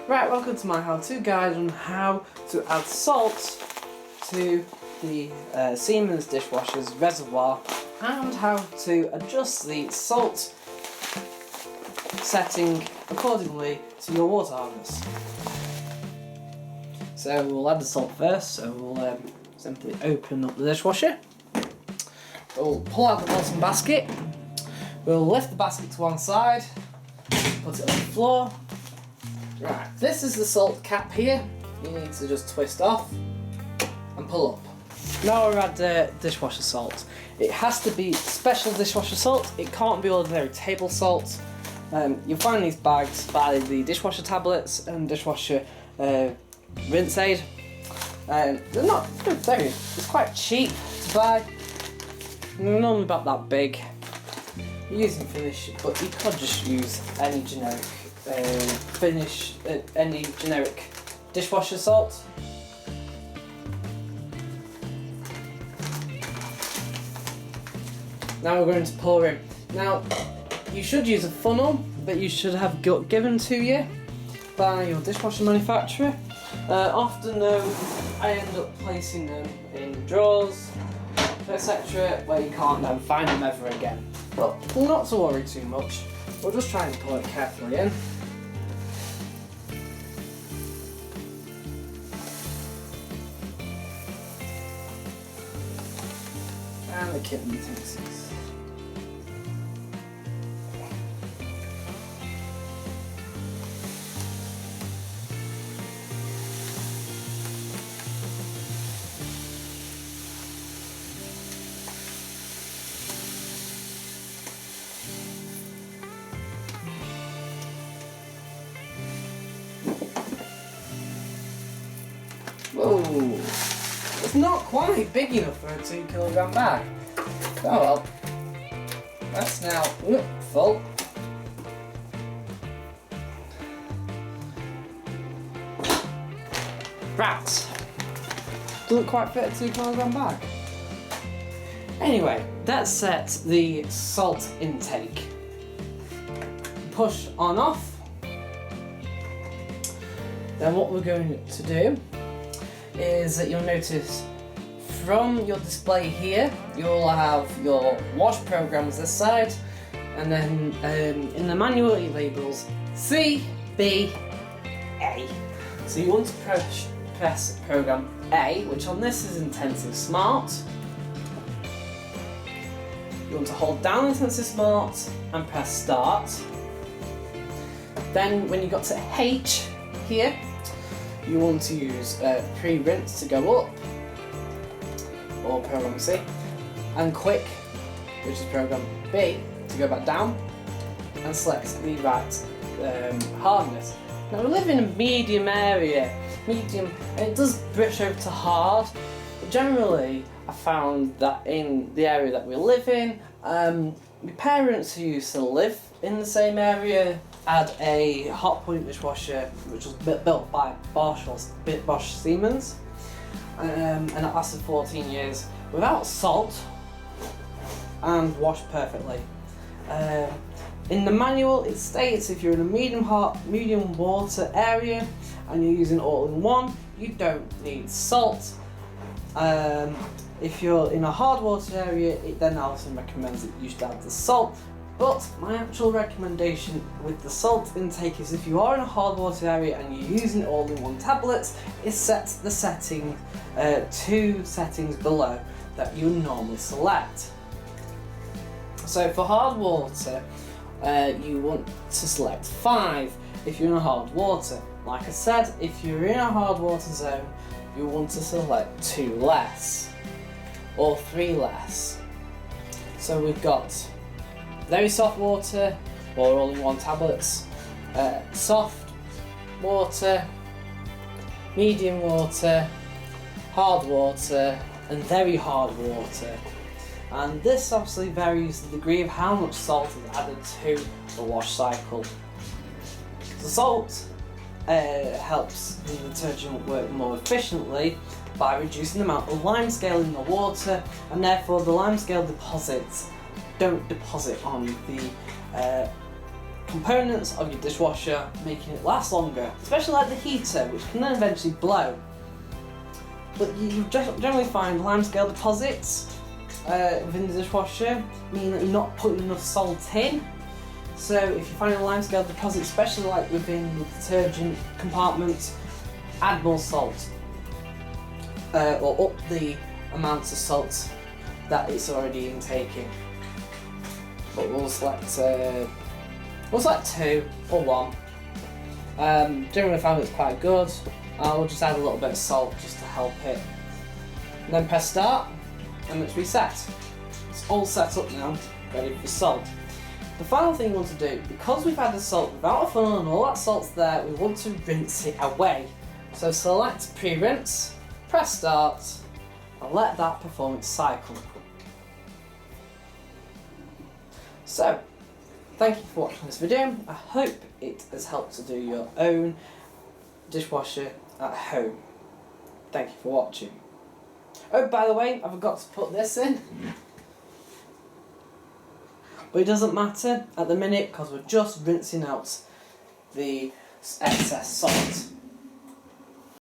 Right, welcome to my how-to guide on how to add salt to the Siemens dishwasher's reservoir and how to adjust the salt setting accordingly to your water harness. So we'll add the salt first, so we'll simply open up the dishwasher. We'll pull out the bottom basket. We'll lift the basket to one side, put it on the floor. Right, this is the salt cap here. You need to just twist off and pull up. Now we've had dishwasher salt. It has to be special dishwasher salt. It can't be ordinary table salt. You'll find these bags by the dishwasher tablets and dishwasher rinse aid. It's quite cheap to buy. They're normally about that big. You're using Finish, but you could just use any generic any generic dishwasher salt. Now we're going to pour in. Now you should use a funnel that you should have got given to you by your dishwasher manufacturer. Often though, I end up placing them in drawers, etc., where you can't then find them ever again. But not to worry too much. We'll just try and pour it carefully in. And the kitten utensils. Whoa, it's not quite big enough for a 2 kilogram bag. Oh well, that's now full. Rats, doesn't quite fit a 2 kilogram bag. Anyway, let's set the salt intake. Push on off. Then what we're going to do is that you'll notice from your display here, you'll have your wash programs this side, and then in the manual it labels C, B, A. So you want to press program A, which on this is Intensive Smart. You want to hold down Intensive Smart and press Start. Then when you got to H here, you want to use pre-rinse to go up, or program C, and quick, which is program B, to go back down, and select the right hardness. Now we live in a medium area, and it does brush over to hard, but generally I found that in the area that we live in, my parents who used to live in the same area had a hot point dishwasher which was built by Bosch Siemens, and it lasted 14 years without salt and washed perfectly. In the manual it states if you're in a medium water area and you're using all-in-one, you don't need salt. If you're in a hard water area, it then also recommends that you should add the salt. But my actual recommendation with the salt intake is if you are in a hard water area and you're using all-in-one tablets, is set the setting 2 settings below that you normally select. So for hard water, you want to select 5 if you're in a hard water. Like I said, if you're in a hard water zone, you want to select 2 less or 3 less. So we've got very soft water, or all-in-one tablets, soft water, medium water, hard water, and very hard water. And this obviously varies the degree of how much salt is added to the wash cycle. The salt helps the detergent work more efficiently by reducing the amount of limescale in the water, and therefore the limescale deposits don't deposit on the components of your dishwasher, making it last longer, especially like the heater, which can then eventually blow. But you generally find limescale deposits within the dishwasher, meaning that you're not putting enough salt in. So if you find a limescale deposit, especially like within the detergent compartment, add more salt. Or up the amounts of salt that it's already intaking. But we'll select 2 or 1. Generally found it's quite good. We'll just add a little bit of salt just to help it. And then press start and it's reset. It's all set up now, ready for salt. The final thing you want to do, because we've added salt without a funnel and all that salt's there, we want to rinse it away. So select pre-rinse, press start, and let that perform its cycle. So, thank you for watching this video. I hope it has helped to do your own dishwasher at home. Thank you for watching. Oh, by the way, I forgot to put this in. But it doesn't matter at the minute because we're just rinsing out the excess salt.